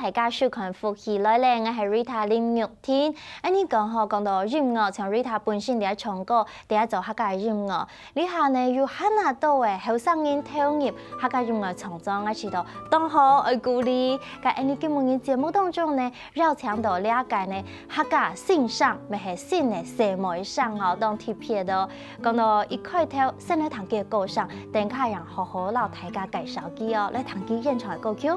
大家收看福氣來咧，我係 Rita 林玉婷。你講到音樂，像 Rita 本身喺唱歌，喺做客家音樂。呢下呢有很多嘅後生人投入客家音樂創作，我知道當好愛鼓勵。喺你今日節目當中呢，要強調了解呢客家欣賞，咪係新嘅社會上哦，當貼片到講到一開頭，先嚟彈嘅歌上，等下讓好好老大家介紹佢哦，嚟彈佢現場嘅歌曲。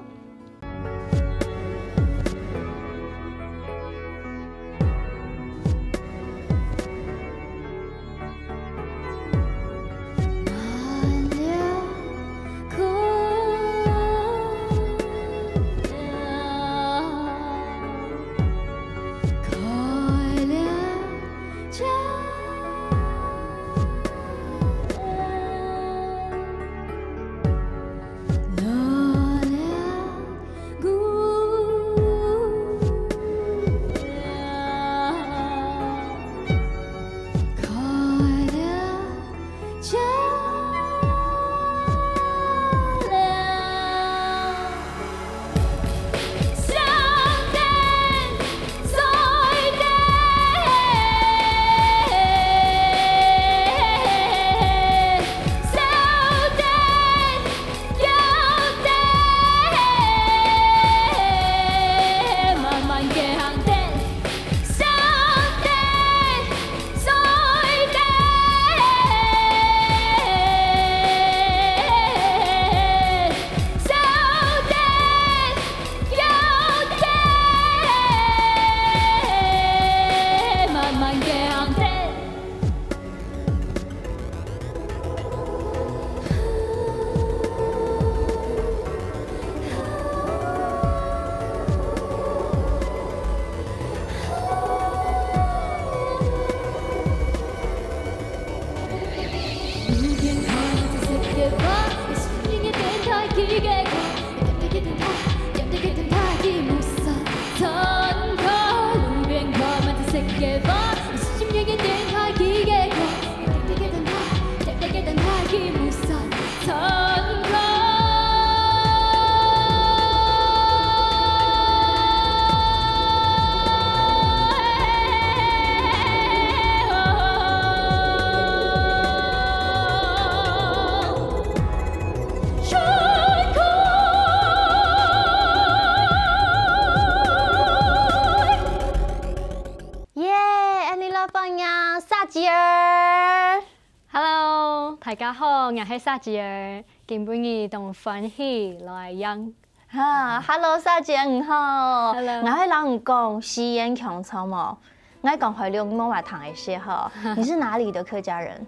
Hello， 大家好，我係沙子兒，今晡日同歡喜來音。Hello， 沙子兒你好。Hello， 我係老人講西演強唱嘛，我講回流我話談一些哈。你是哪裡的客家人？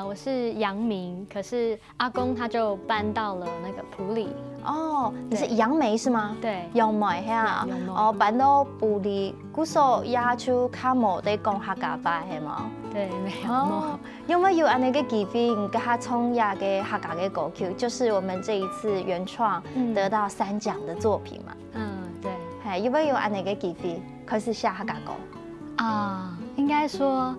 我是陽明，可是阿公他就搬到了那個埔里。哦，你是楊梅是嗎？對，楊梅嚇。哦，搬到埔里，古時候也就較冇得講客家話係嗎？對，沒有。哦，有沒有安那個機會，你跟他唱呀個客家的歌曲，就是我們這一次原創得到3獎的作品嘛？對。係有沒有安那個機會開始寫客家歌？應該說，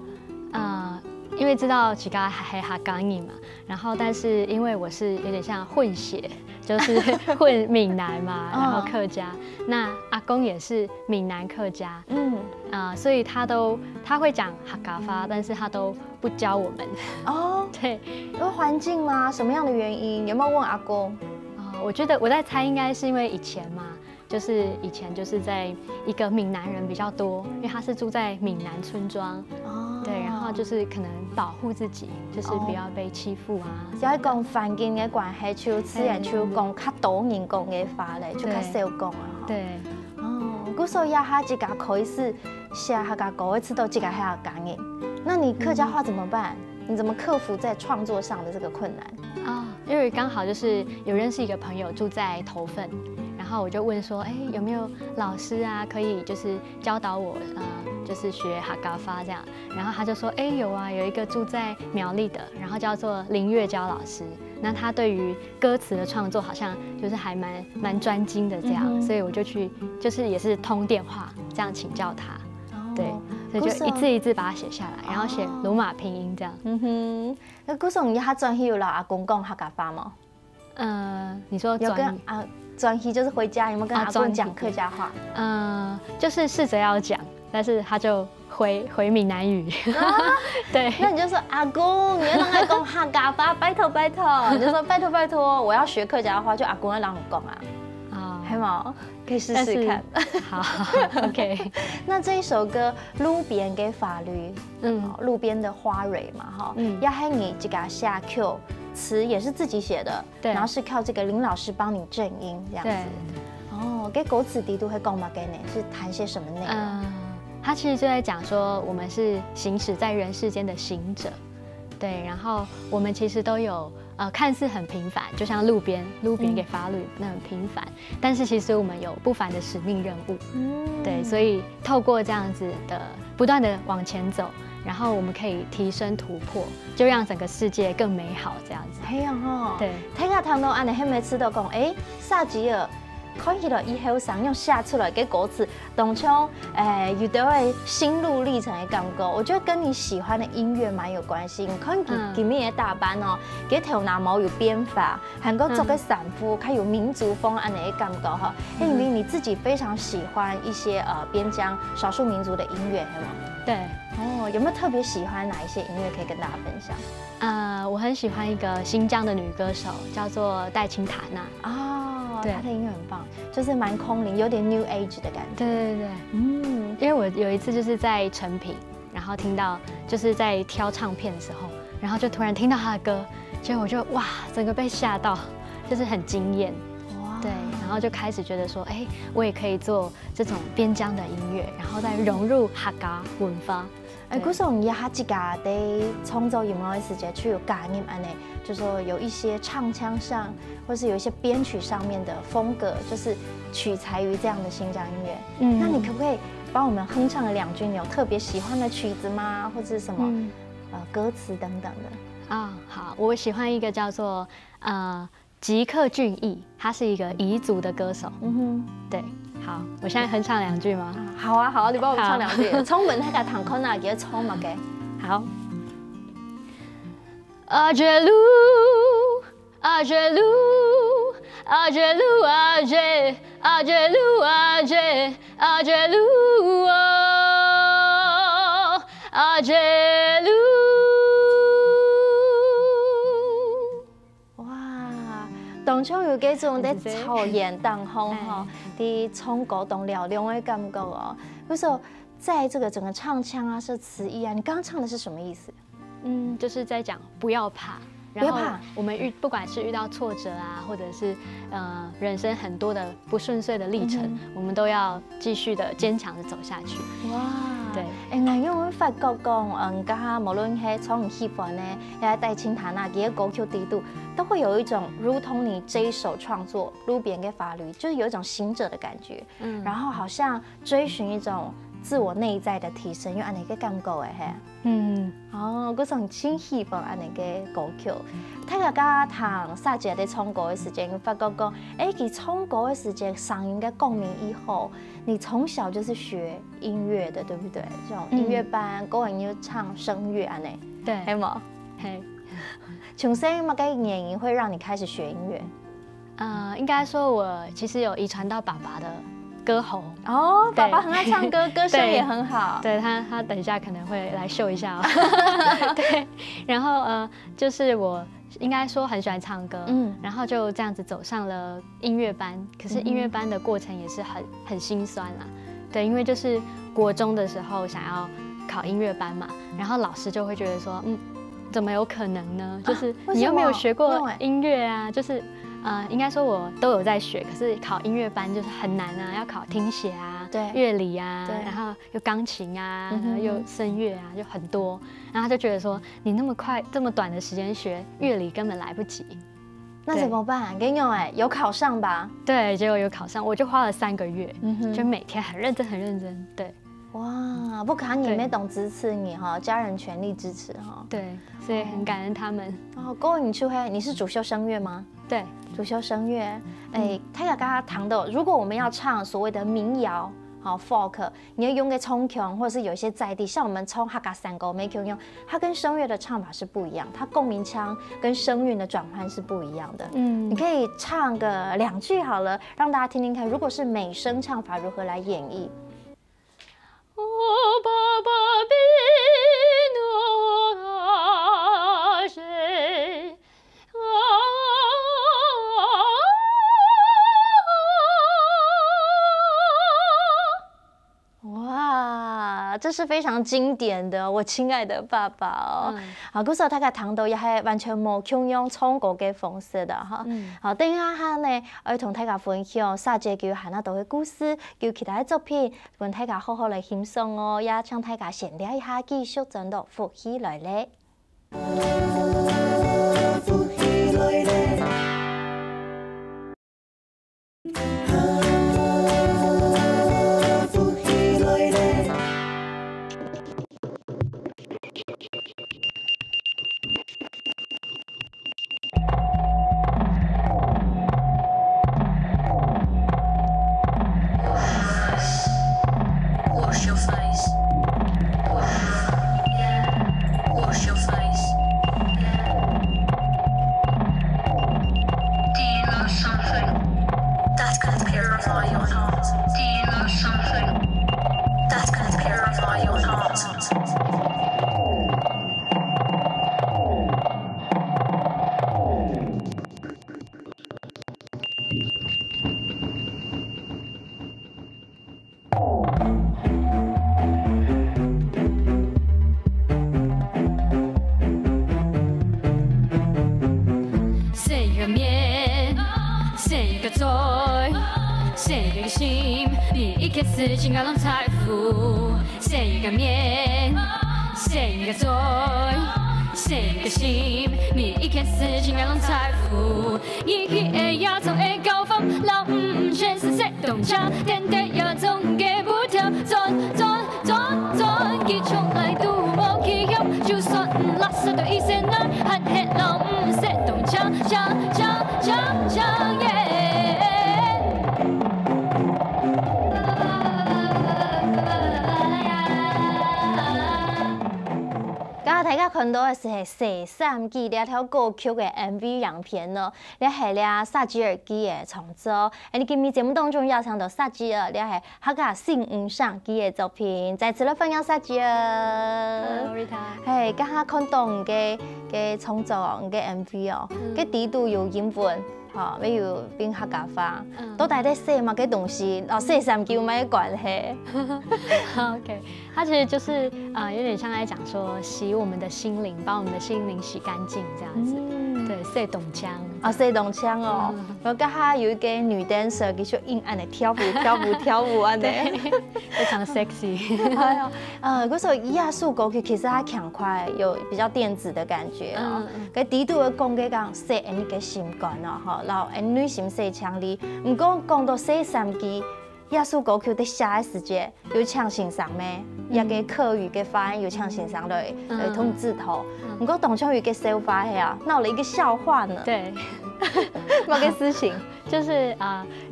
因為知道自己係客家人嘛，然後但是因為我是有點像混血，就是混閩南嘛，然後客家，那阿公也是閩南客家，所以他會講客家話，但是他都不教我們。哦，對，因為環境嗎？什麼樣的原因？有沒有問阿公？我覺得我在猜，應該是因為以前嘛。就是以前就是在一個閩南人比較多，因為他是住在閩南村莊，對，然後就是可能保護自己，就是不要被欺負啊。就係講環境嘅關係，就自然就講較多人講嘅話咧，就較少講啊。對，古時候也係自家開始寫客家歌，一直都自家係客家人。那你客家話怎麼辦？你怎麼克服在創作上的這個困難？因為剛好就是有認識一個朋友住在頭份。然後我就問說，有沒有老師啊，可以就是教導我，就是學客家話這樣。然後他就說，有啊，有一個住在苗栗的，然後叫做林月嬌老師。那他對於歌詞的創作好像就是還蠻專精的這樣，所以我就去，就是也是通電話這樣請教他。對，所以就一字一字把它寫下來，然後寫羅馬拼音這樣。那古時候你還轉去有老阿公講客家話嗎？你說轉专题就是回家有没有跟阿公讲客家话？就是试着要讲，但是他就回闽南语。对，那你就说阿公，你要让阿公客家话，拜托拜托，你就说拜托拜托，我要学客家话，就阿公要让我讲啊。还冇，可以试试看。好 ，OK。那这一首歌《路边的法律》，路边的花蕊嘛，哈，要ให้你这个下 Q 词也是自己写的，对，然后是靠这个林老师帮你正音这样子。哦，给歌词底都会讲嘛，给你是谈些什么内容？他其实就在讲说，我们是行驶在人世间的行者，对，然后我们其实都有。看似很平凡，就像路边给法律那很平凡，但是其实我们有不凡的使命任务，对，所以透过这样子的不断的往前走，然后我们可以提升突破，就让整个世界更美好这样子。嘿呀哈，对，睇下唐东安的黑每次都讲，萨吉尔。看起来以后上用下出来给歌词，当像有的会心路历程的感觉，我觉得跟你喜欢的音乐蛮有关系。你看今面的打扮哦，给头拿毛有编法，还个做个伞夫，它有民族风安的感觉哈。因为你自己非常喜欢一些边疆少数民族的音乐，是吗？对。哦，有没有特别喜欢哪一些音乐可以跟大家分享？我很喜欢一个新疆的女歌手，叫做戴青塔娜。对，她的音乐很棒，就是蛮空灵，有点 New Age 的感觉。对，因为我有一次就是在成品，然后听到就是在挑唱片的时候，然后就突然听到她的歌，结果我就哇，整个被吓到，就是很惊艳。对，然后就开始觉得说，我也可以做这种边疆的音乐，然后再融入客家文化。古松也哈几家在创作有没有时间去有感应安呢？就是说有一些唱腔上，或是有一些编曲上面的风格，就是取材于这样的新疆音乐。那你可不可以帮我们哼唱了2句？你有特别喜欢的曲子吗？或者是什么歌词等等的？好，我喜欢一个叫做吉克隽逸，他是一个彝族的歌手。对。好，我现在哼唱2句吗？好啊，你帮我们唱2句。聪明那个堂口那给聪嘛给。好。阿杰鲁，阿杰鲁，阿杰鲁，阿杰，阿杰鲁，阿杰，阿杰鲁哦，阿杰鲁。当初有这种在草原当中哈，的从歌动嘹亮的感觉哦。为什么在这个整个唱腔啊、是词意啊，你刚刚唱的是什么意思？就是在讲不要怕，不要怕。我们不管是遇到挫折啊，或者是人生很多的不顺遂的历程，我们都要继续的坚强的走下去。哇！对，因为我发觉讲，家无论係从你喜欢呢，也戴青塔那嘅歌曲底度，都会有一种如同你这一首创作《路边嘅法律》，就是有一种行者的感觉。然后好像追寻一种自我内在的提升，因为安尼个感觉诶嘿。嗰种真喜欢安尼个歌曲。睇下家唐萨姐在唱歌的时间，发觉讲，佢唱歌的时间上应该共鸣以后，你从小就是学音乐的，对不对？这种音乐班，个人又唱声乐安尼，对，系冇？嘿，从生嘛，该原因会让你开始学音乐？应该说我其实有遗传到爸爸的歌喉哦，爸爸很爱唱歌，歌声也很好。对他等一下可能会来秀一下哦。对，然后就是我应该说很喜欢唱歌，然后就这样子走上了音乐班。可是音乐班的过程也是很心酸啦。对，因为就是国中的时候想要考音乐班嘛，然后老师就会觉得说，怎么有可能呢？就是你又没有学过音乐啊，就是应该说我都有在学，可是考音乐班就是很难啊，要考听写啊，对，乐理啊，然后又钢琴啊，然后又声乐啊，就很多。然后他就觉得说，你那么快这么短的时间学乐理根本来不及。那怎么办？跟你讲有考上吧？对，结果有考上，我就花了3个月，就每天很认真，对。哇，不可能你们懂支持你哈，家人全力支持哈。对，所以很感恩他们。各位你是主修声乐吗？对，主修声乐。他要跟他谈的，如果我们要唱所谓的民谣，好 folk， 你要用个冲腔，或者是有一些在地，像我们冲客家山歌没腔用，它跟声乐的唱法是不一样，它共鸣腔跟声韵的转换是不一样的。你可以唱个2句好了，让大家听听看，如果是美声唱法如何来演绎。哦，爸爸比诺啊谁啊。哇，这是非常经典的，我亲爱的爸爸哦。好，嗰時候大家聽到也係完全冇強用唱歌嘅方式的哈。好，等一下呢，我要同大家分享沙姐叫韓那道嘅故事，叫其他嘅作品，讓大家好好嚟欣賞哦。也請大家閒聊一下，繼續進入福氣來咧。事情搞拢财富，谁一个面，谁一个嘴，谁一个心，每一件事情搞拢财富。一起的亚洲的高峰，老唔全是谁动枪，天地亚总给不跳，转，一冲来都无起用，就算拉萨都一身难，喊黑老唔谁动枪，耶。大家看到的是《13季》这条歌曲的 MV 样片咯，你系咧萨吉尔基的创作。你今日节目当中邀请到萨吉尔，你系客家新五上基的作品，再次来分享萨吉尔。Hello Rita。嘿，刚刚看到你嘅创作你嘅 MV 哦，嘅底度有英文。好，比如变客家话，都带在写嘛，嘅东西，13季有咩关系？OK， 它其实就是有点像在讲说洗我们的心灵，把我们的心灵洗干净这样子。对，洗动枪。洗动枪哦。我家下有一个女 dancer， 继续硬按的跳舞安尼，非常 sexy。哎呦，嗰首亚速歌曲其实它强快，有比较电子的感觉哦。佢底度嘅讲嘅讲洗你嘅心肝哦，吼，然后女心洗强力。唔过讲到13季。亚速歌曲在写的时间有唱欣赏咩？也个客语嘅发音有唱欣赏来通字头。不过董秋雨嘅手法呀，闹了一个笑话呢。对，某个事情就是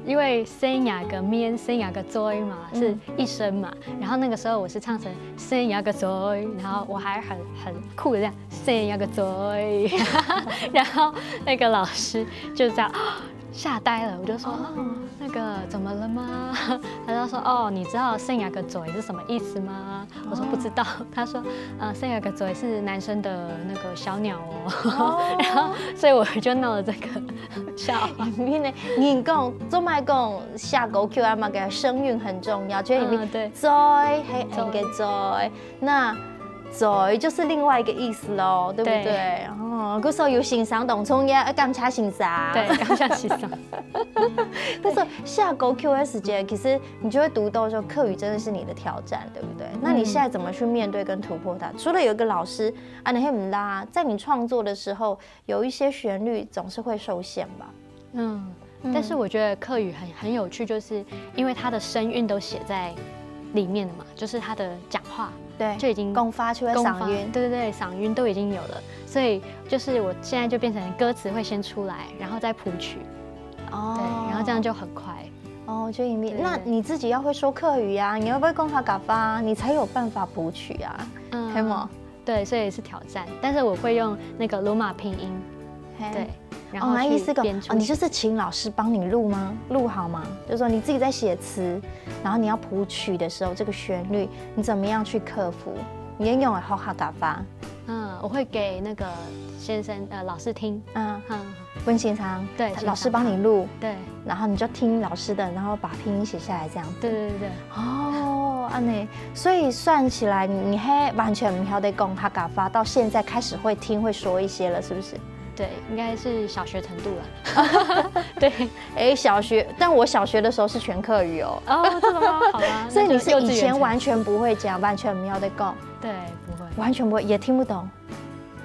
因为生牙个面，生牙个嘴嘛，是一声嘛。然后那个时候我是唱成生牙个嘴，然后我还很酷的这样生牙个嘴，然后那个老师就这样。吓呆了，我就说那个怎么了吗？他就说哦，你知道生牙个嘴是什么意思吗？我说不知道。他说生牙个嘴是男生的那个小鸟哦。然后所以我就闹了这个笑话。因为呢，你讲做麦讲下歌曲啊嘛，个声韵很重要，就里面嘴还那个嘴那。嘴就是另外一个意思喽，对不对？哦，嗰时候有欣赏董聪也感谢欣赏，对，感谢欣赏。但是下歌 Q 的时间，其实你就会读到说客语真的是你的挑战，对不对？那你现在怎么去面对跟突破它？除了有一个老师啊，你很拉，在你创作的时候，有一些旋律总是会受限吧？但是我觉得客语很有趣，就是因为它的声韵都写在里面的嘛，就是他的讲话。对，就已经公发出来嗓韵，对，嗓韵都已经有了，所以就是我现在就变成歌词会先出来，然后再谱曲，对，然后这样就很快。哦，就盈利。对那你自己要会说客语啊，你要不会讲客家话，你才有办法谱曲啊，可以吗？对，所以也是挑战。但是我会用那个罗马拼音，对，然后那意思编出。你就是请老师帮你录吗？录好吗？就是说你自己在写词，然后你要谱曲的时候，这个旋律你怎么样去克服？你要用的好客家话。我会给那个先生老师听，温先生，对，老师帮你录，对，然后你就听老师的，然后把拼音写下来，这样子。对。哦，安内，所以算起来，你还完全不晓得讲客家话，到现在开始会听会说一些了，是不是？对，应该是小学程度了。对，小学，但我小学的时候是全客语哦。哦，真的吗？好吧。所以你是以前完全不会讲，完全不晓得讲。对，不会，完全不会，也听不懂。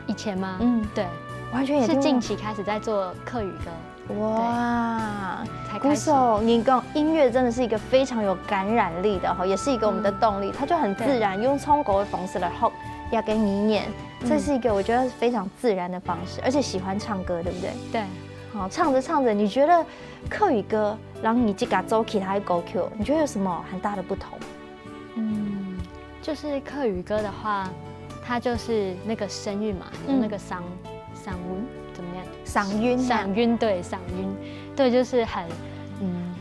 以前吗？对，完全也听不懂。是近期开始在做客语歌。哇，才开始。你讲音乐真的是一个非常有感染力的哈，也是一个我们的动力，它就很自然，用中国的方式来học要给你念，这是一个我觉得非常自然的方式，而且喜欢唱歌，对不对？对。好，唱着唱着，你觉得客语歌，然后你自己走其他的歌曲，你觉得有什么很大的不同？就是客语歌的话，它就是那个声韵嘛，那个嗓韵怎么样？嗓韵，对，嗓韵，对，就是很，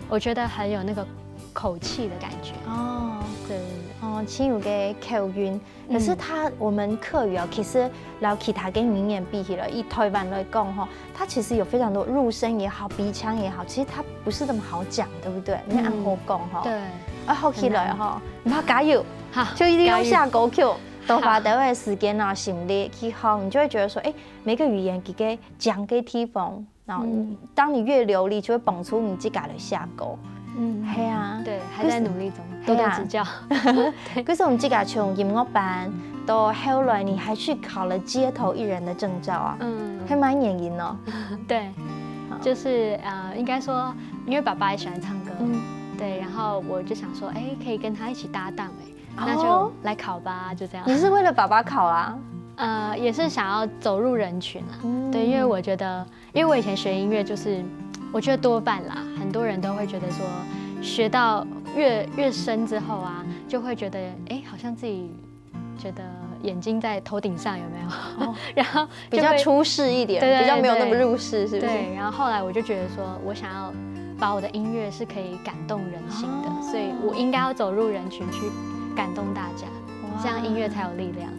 我觉得很有那个口气的感觉。哦，对。哦，亲有个口韵，可是我们客语啊，其实然后其他跟民言比起来，以台湾来讲哈，它其实有非常多入声也好，鼻腔也好，其实它不是那么好讲，对不对？你按好讲哈，对，好起来哈，你要加油，就一定要下歌曲。多花多的时间啊，心力去好，你就会觉得说，每个语言几个讲给地方，然后当你越流利，就会蹦出你自己的下歌。系啊，对，还在努力中，多多指教。可是我们自己从音乐班到后来，你还去考了街头艺人的证照啊，还蛮眼瘾哦。对，就是应该说，因为爸爸也喜欢唱歌，对，然后我就想说，可以跟他一起搭档，那就来考吧，就这样。你是为了爸爸考啊？也是想要走入人群啦。对，因为我觉得，因为我以前学音乐就是。我觉得多半啦，很多人都会觉得说，学到越深之后啊，就会觉得好像自己觉得眼睛在头顶上，有没有？然后比较出世一点，比较没有那么入世，是不是？对。然后后来我就觉得说，我想要把我的音乐是可以感动人心的，所以我应该要走入人群去感动大家，这样音乐才有力量。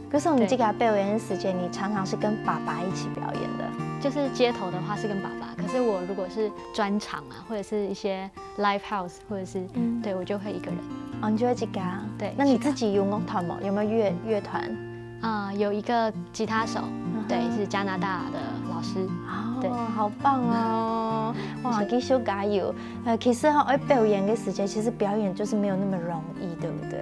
可是我们这个表演的时间，你常常是跟爸爸一起表演的。就是街头的话是跟爸爸，可是我如果是专场啊，或者是一些 live house， 或者是对我就会一个人。哦，你就会自己对。那你自己有乐团吗？有没有乐团？有一个吉他手，对，是加拿大的老师。对，好棒哦！哇，继续加油！其实表演的时间，其实表演就是没有那么容易，对不对？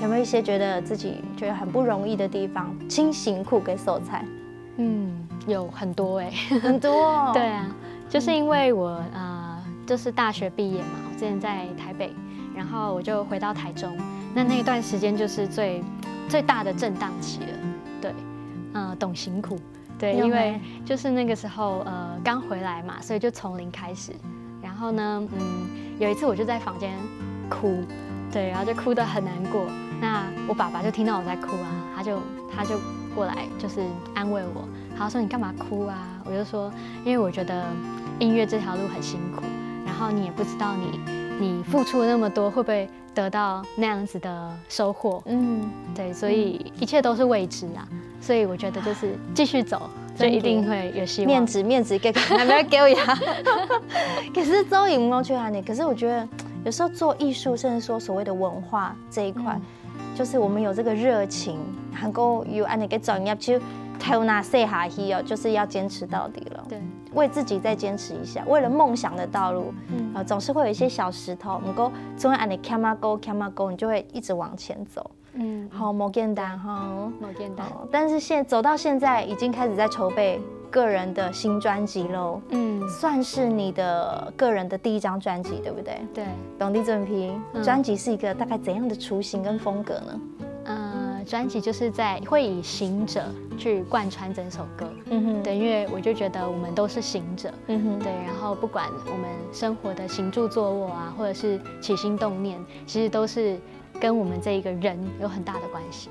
有没有一些觉得自己觉得很不容易的地方？挺辛苦给手菜。有很多很多。对啊，就是因为我就是大学毕业嘛，我之前在台北，然后我就回到台中，那一段时间就是最大的震荡期了。对，懂辛苦。对，因为就是那个时候刚回来嘛，所以就从零开始。然后呢，有一次我就在房间哭，对，然后就哭得很难过。那我爸爸就听到我在哭啊，他就过来就是安慰我。他说：“你干嘛哭啊？”我就说：“因为我觉得音乐这条路很辛苦，然后你也不知道你付出了那么多，会不会得到那样子的收获？对，所以一切都是未知啊。所以我觉得就是继续走，就一定会有希望。面子给还没有给我呀。可是周颖梦去喊你，可是我觉得有时候做艺术，甚至说所谓的文化这一块，就是我们有这个热情，能够有按那个专业去。”头拿塞下去哦，就是要坚持到底了。对，为自己再坚持一下，为了梦想的道路，总是会有一些小石头，能够总按你卡马沟，你就会一直往前走。好，冇简单哈，冇简单。但是走到现在，已经开始在筹备个人的新专辑喽。算是你的个人的第一张专辑，对不对？对。董地正平专辑是一个大概怎样的雏形跟风格呢？专辑就是会以行者去贯穿整首歌。对，因为我就觉得我们都是行者。对，然后不管我们生活的行住坐卧啊，或者是起心动念，其实都是跟我们这一个人有很大的关系。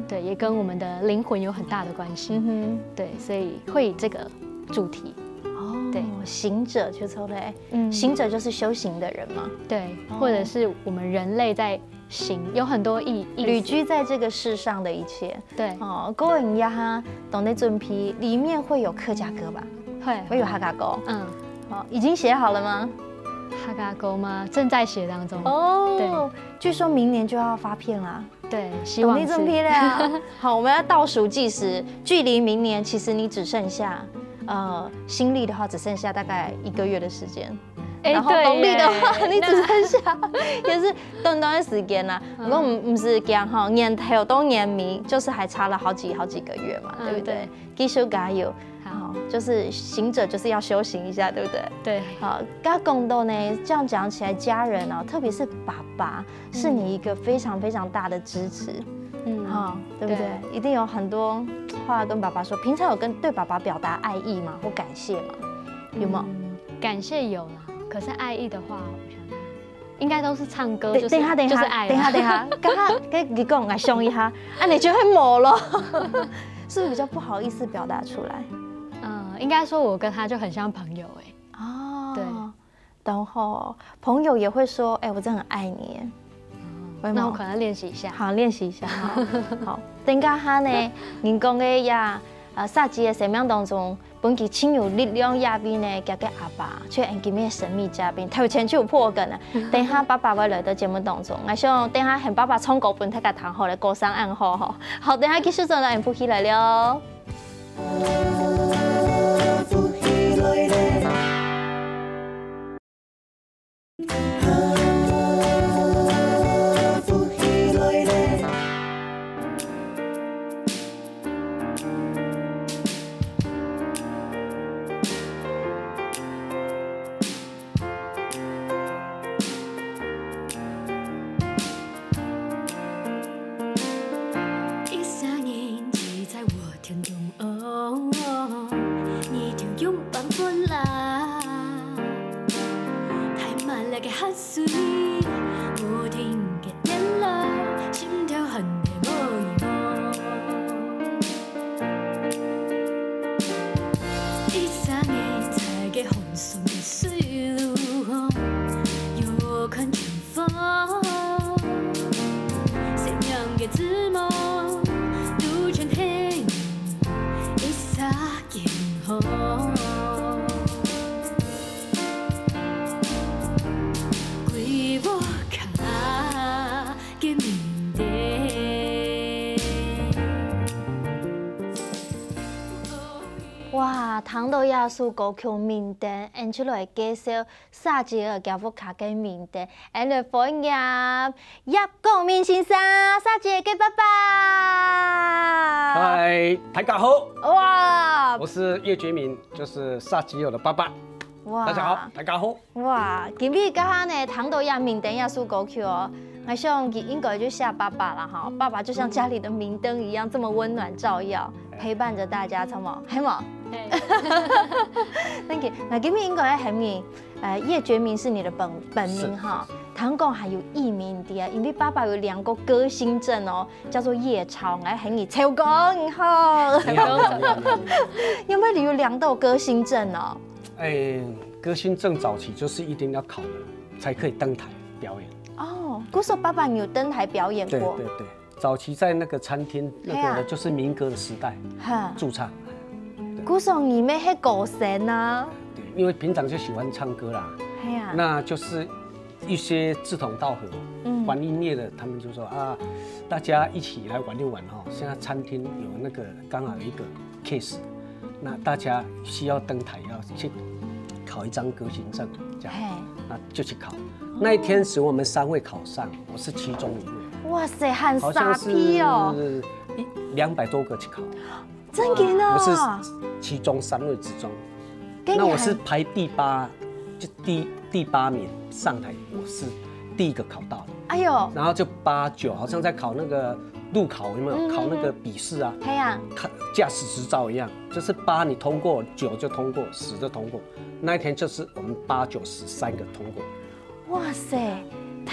对，也跟我们的灵魂有很大的关系。对，所以会以这个主题。对，行者就说的，行者就是修行的人嘛。对，或者是我们人类在行，有很多旅居在这个世上的一切。对，歌人呀哈，懂得准批里面会有客家歌吧？会有哈嘎歌。已经写好了吗？哈嘎歌吗？正在写当中。对，据说明年就要发片啦。对，希望是。懂得准批了。好，我们要倒数计时，距离明年其实你只剩下。新历的话只剩下大概1个月的时间，然后农历的话你只剩下也是短短的时间啦。不过不是讲哈年头到年尾，就是还差了好几个月嘛，对不对？继续加油，好，就是行者就是要修行一下，对不对？对。好，刚讲到呢，这样讲起来，家人哦，特别是爸爸，是你一个非常非常大的支持。对不对？一定有很多话跟爸爸说。平常有对爸爸表达爱意吗？或感谢吗？有吗？感谢有啦，可是爱意的话，我想想，应该都是唱歌，就是爱。等一下，刚刚跟你讲，来凶一下，你就会抹了，是不是比较不好意思表达出来？应该说我跟他就很像朋友对。然后朋友也会说，我真的很爱你。那我可能练习一下。好，练习一下。好，等下哈呢，人讲的呀，萨吉的生命当中，本期亲有力量嘉宾呢，叫个阿爸，却是今天神秘嘉宾，头前就有破梗了。等下爸爸会来到节目当中，我想等下和爸爸冲过本他个谈好的歌声暗号哈。好，等下继续做来不起来了。哇，糖豆亚素歌曲名单，演出来介绍萨吉尔加福卡嘅名单，俺哋欢迎叶光明先生，萨吉尔嘅爸爸。嗨，大家好。哇，我是叶觉明，就是萨吉尔的爸爸。哇，大家好，大家好。哇，今日家下呢，糖豆亚名单亚素歌曲哦。我想应该就下爸爸了哈，爸爸就像家里的明灯一样，这么温暖照耀，陪伴着大家，怎么？还冇？Thank you。那今日应该还名，叶觉明是你的本名哈。唐公还有艺名的啊，因为爸爸有2个歌星证哦，叫做叶超，来喊你超哥你好。因为你有2道歌星证哦。歌星证早期就是一定要考的，才可以登台表演。哦，古时候爸爸你有登台表演过？对，早期在那个餐厅，那个就是民歌的时代，驻唱。古时候你们是歌神啊？对，因为平常就喜欢唱歌啦。那就是一些志同道合，玩音乐的，他们就说啊，大家一起来玩一玩哈。现在餐厅有那个刚好有一个 case， 那大家需要登台要去考一张歌星证，这样，那就去考。那一天是我们3位考上，我是其中1位。哇塞，很傻逼哦！200多个去考，真的呢？我是其中3位之中，那我是排第8，就第8名上台，我是第1个考到的。哎呦，然后就8、9，好像在考那个路考有没有考那个笔试啊？嘿呀，考驾驶执照一样，就是8你通过，9就通过，10就通过。那一天就是我们8、9、103个通过。哇塞！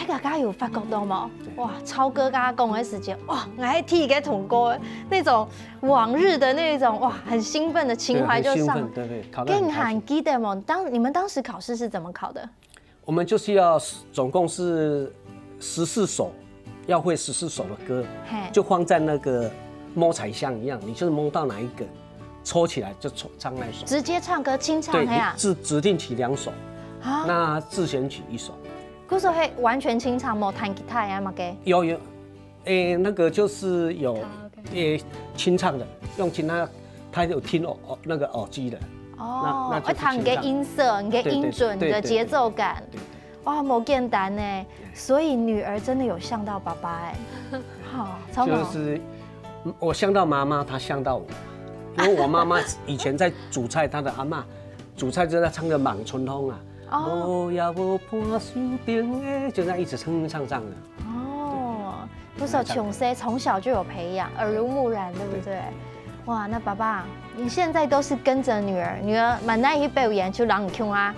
大家有发觉到吗？哇，超哥刚刚讲的时间，哇，我还替给通过那种往日的那种哇，很兴奋的情怀就上。对对，考得跟你很开心。喊记得吗？你们当时考试是怎么考的？我们就是要总共是14首，要会14首的歌，就放在那个摸彩箱一样，你就是摸到哪一个，抽起来就唱那一首。直接唱歌清唱对，的呀？指定曲2首，那自选曲1首。那时候会完全清唱，没弹吉他呀嘛给？有，那个就是有，清唱的，用清唱，他有听那个耳机的。哦，会弹你的音色、你的音准、你的节奏感。哇，没简单呢。所以女儿真的有像到爸爸哎，好，超好。就是我像到妈妈，她像到我，因为我妈妈以前在煮菜，她的阿嬷煮菜就在唱个《望春风》啊。哦，也无半手边的，就这样一直唱的。哦，不是琼 C 从小就有培养，耳濡目染，对不对？哇，那爸爸，你现在都是跟着女儿蛮耐去表演，就让你听啊，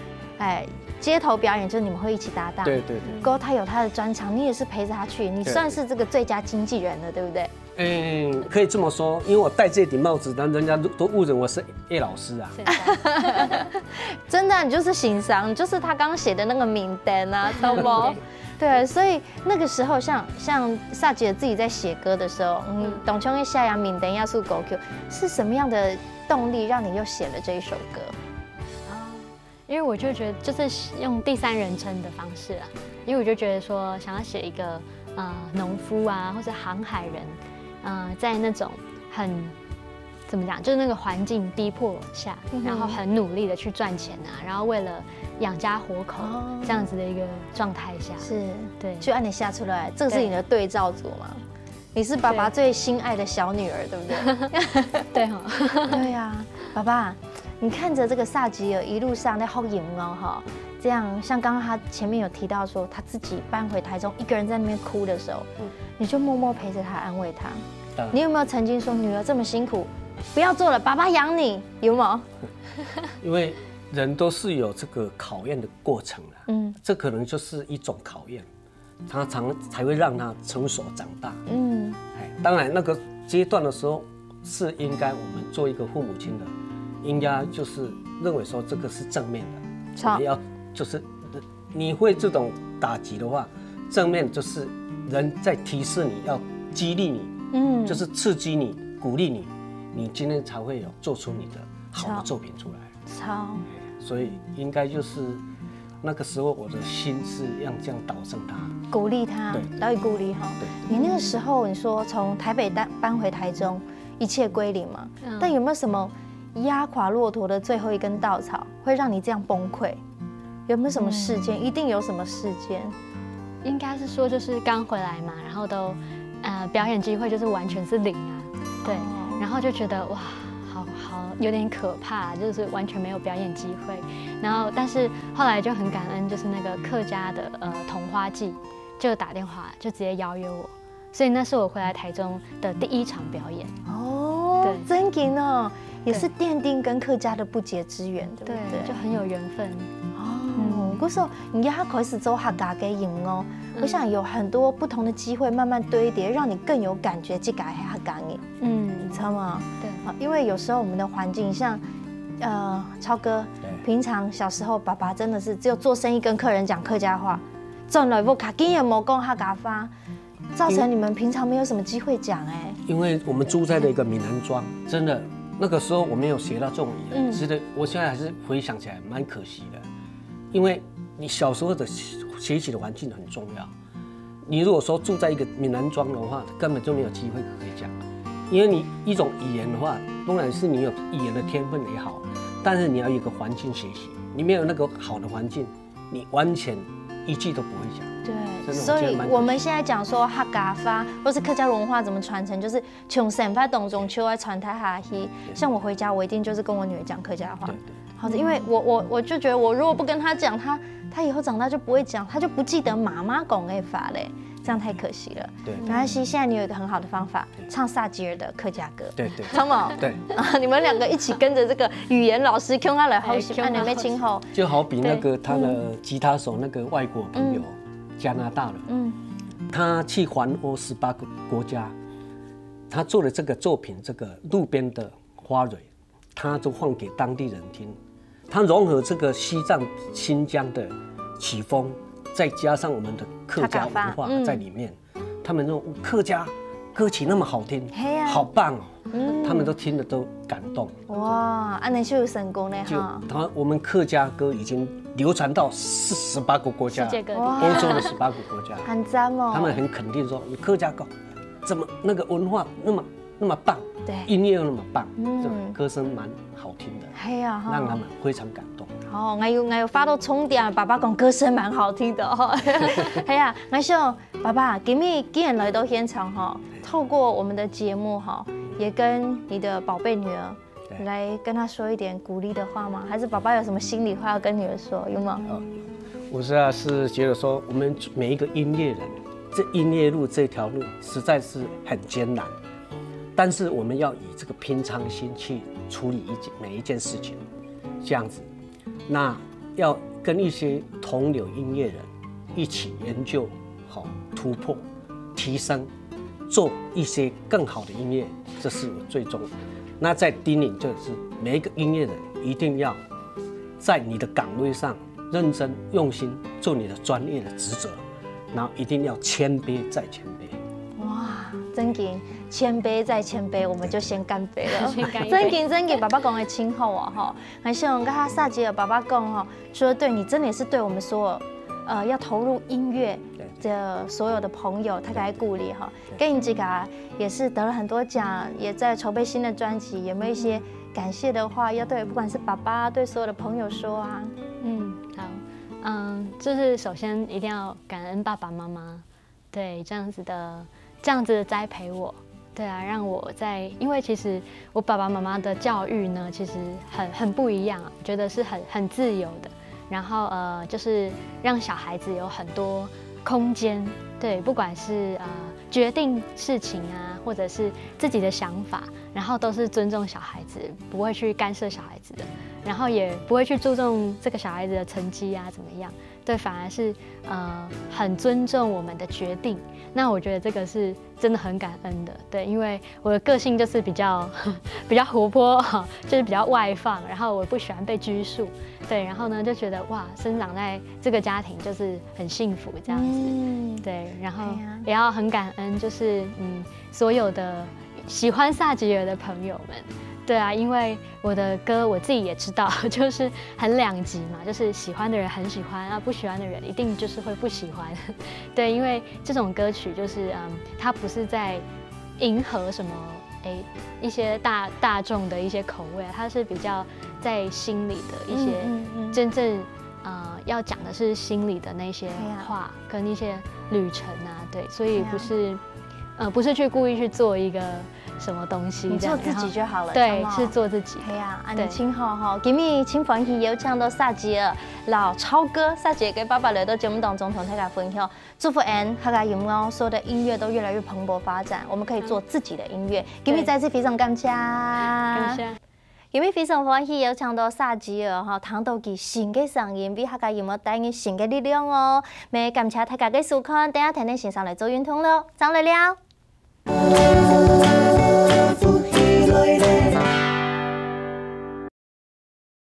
街头表演，就是你们会一起搭档。对对对。哥他有他的专长，你也是陪着他去，你算是这个最佳经纪人了，对不对？可以这么说，因为我戴这顶帽子，人家都误认我是叶老师啊。真的，你就是欣赏，就是他刚刚写的那个名单啊，懂不？对，所以那个时候像萨姐自己在写歌的时候，董琼的下扬名单要素狗 Q 是什么样的动力让你又写了这一首歌？因为我就觉得就是用第3人称的方式啊，因为我就觉得说想要写一个农夫啊，或者航海人，在那种很怎么讲，就是那个环境逼迫下，然后很努力的去赚钱啊，然后为了养家活口这样子的一个状态下，是对，就按你下出来，这个是你的对照组吗？你是爸爸最心爱的小女儿，对不对？对哈，对呀，爸爸。你看着这个萨吉尔一路上在后影哦哈，这样像刚刚他前面有提到说他自己搬回台中，一个人在那边哭的时候，你就默默陪着他，安慰他。你有没有曾经说女儿这么辛苦，不要做了，爸爸养你，有没有？因为人都是有这个考验的过程的，这可能就是一种考验，他才会让他成熟长大。当然那个阶段的时候是应该我们做一个父母亲的。应该就是认为说这个是正面的，我们要就是你会这种打击的话，正面就是人在提示你要激励你，就是刺激你、鼓励你，你今天才会有做出你的好的作品出来。所以应该就是那个时候我的心是要这样导正他，鼓励他，导以鼓励哈。你那个时候你说从台北搬回台中，一切归零嘛，但有没有什么？压垮骆驼的最后一根稻草，会让你这样崩溃？有没有什么事件？一定有什么事件？应该是说就是刚回来嘛，然后都表演机会就是完全是0啊，对，然后就觉得哇，好有点可怕，就是完全没有表演机会。然后但是后来就很感恩，就是那个客家的桐花季就打电话就直接邀约我，所以那是我回来台中的第1场表演。哦，真劲哦！也是奠定跟客家的不解之缘，对不对？就很有缘分哦。可是你要开始走客家的音哦，我想有很多不同的机会慢慢堆叠，让你更有感觉去改客家音。你知道吗？对，因为有时候我们的环境像，超哥，平常小时候爸爸真的是只有做生意跟客人讲客家话，赚来不卡金也没讲客家话，造成你们平常没有什么机会讲哎。因为我们住在的一个闽南庄，真的。那个时候我没有学到这种语言，是的，我现在还是回想起来蛮可惜的，因为你小时候的学习的环境很重要。你如果说住在一个闽南庄的话，根本就没有机会可以讲，因为你一种语言的话，当然是你有语言的天分也好，但是你要有一个环境学习，你没有那个好的环境，你完全一句都不会讲。对，所以我们现在讲说客家话或是客家文化怎么传承，就是从生发当中就要传台下去。像我回家，我一定就是跟我女儿讲客家话，好的，因为我就觉得我如果不跟她讲，她以后长大就不会讲，她就不记得妈妈讲的话嘞。这样太可惜了。对，没关系，现在你有一个很好的方法，唱萨吉尔的客家歌。对，汤姆，对啊，你们2个一起跟着这个语言老师 Q 他来后续，按你们今后。就好比那个他的吉他手那个外国朋友，加拿大的，他去环欧18个国家，他做了这个作品，这个路边的花蕊，他就放给当地人听。他融合这个西藏、新疆的曲风，再加上我们的客家文化在里面，他们说客家歌曲那么好听，好棒哦，他们都听了都感动。哇，安尼就有成功嘞哈！我们客家歌已经流传到18个国家，世界各地，欧洲的18个国家，很赞哦。他们很肯定说，你客家歌怎么那个文化那么棒，对，音乐又那么棒，这歌声蛮好听的，让他们非常感动。哦，我有发到充电，爸爸讲歌声蛮好听的哈。哎呀，我想爸爸今日既然来到现场哈，透过我们的节目哈，也跟你的宝贝女儿来跟她说一点鼓励的话吗？还是爸爸有什么心里话要跟女儿说？有吗？我是觉得说，我们每一个音乐人，这音乐路这条路实在是很艰难，但是我们要以这个平常心去处理每一件事情，这样子。那要跟一些同流音乐人一起研究，好突破、提升，做一些更好的音乐，这是我最重要。那在叮咛就是每一个音乐人一定要在你的岗位上认真用心做你的专业的职责，然后一定要谦卑再谦卑。哇，真紧！谦卑再谦卑，我们就先干杯了。真给爸爸讲的亲厚啊哈，还是我跟他萨吉尔爸爸讲哈，说对你真的是对我们所有要投入音乐的所有的朋友，他给鼓励哈。跟你这个也是得了很多奖，也在筹备新的专辑，有没有一些感谢的话要对不管是爸爸对所有的朋友说啊？好，就是首先一定要感恩爸爸妈妈，对这样子的栽培我。对啊，让我因为其实我爸爸妈妈的教育呢，其实很不一样，我觉得是很自由的。然后就是让小孩子有很多空间，对，不管是决定事情啊，或者是自己的想法，然后都是尊重小孩子，不会去干涉小孩子的，然后也不会去注重这个小孩子的成绩啊怎么样，对，反而是很尊重我们的决定。那我觉得这个是真的很感恩的，对，因为我的个性就是比较活泼，就是比较外放，然后我不喜欢被拘束，对，然后呢就觉得哇，生长在这个家庭就是很幸福这样子，对，然后也要很感恩，就是所有的喜欢萨吉尔的朋友们。对啊，因为我的歌我自己也知道，就是很两极嘛，就是喜欢的人很喜欢啊，不喜欢的人一定就是会不喜欢。对，因为这种歌曲就是它不是在迎合什么一些大众的一些口味，它是比较在心里的一些真正要讲的是心里的那些话跟一些旅程啊，对，所以不是去故意去做一个什么东西，你做自己就好了。对，是做自己。对呀，安妮亲好哈，今日请欢喜有请到萨吉尔老超哥，萨吉尔跟爸爸来到节目当中同大家分享，祝福安他家有没有所有的音乐都越来越蓬勃发展，我们可以做自己的音乐。今日再次非常感谢。感谢。今日非常欢喜有请到萨吉尔哈，听到佢新嘅声音，俾大家有冇帶佢新嘅力量哦？咪感謝大家嘅收看，等下聽你線上嚟做運動咯，上嚟了。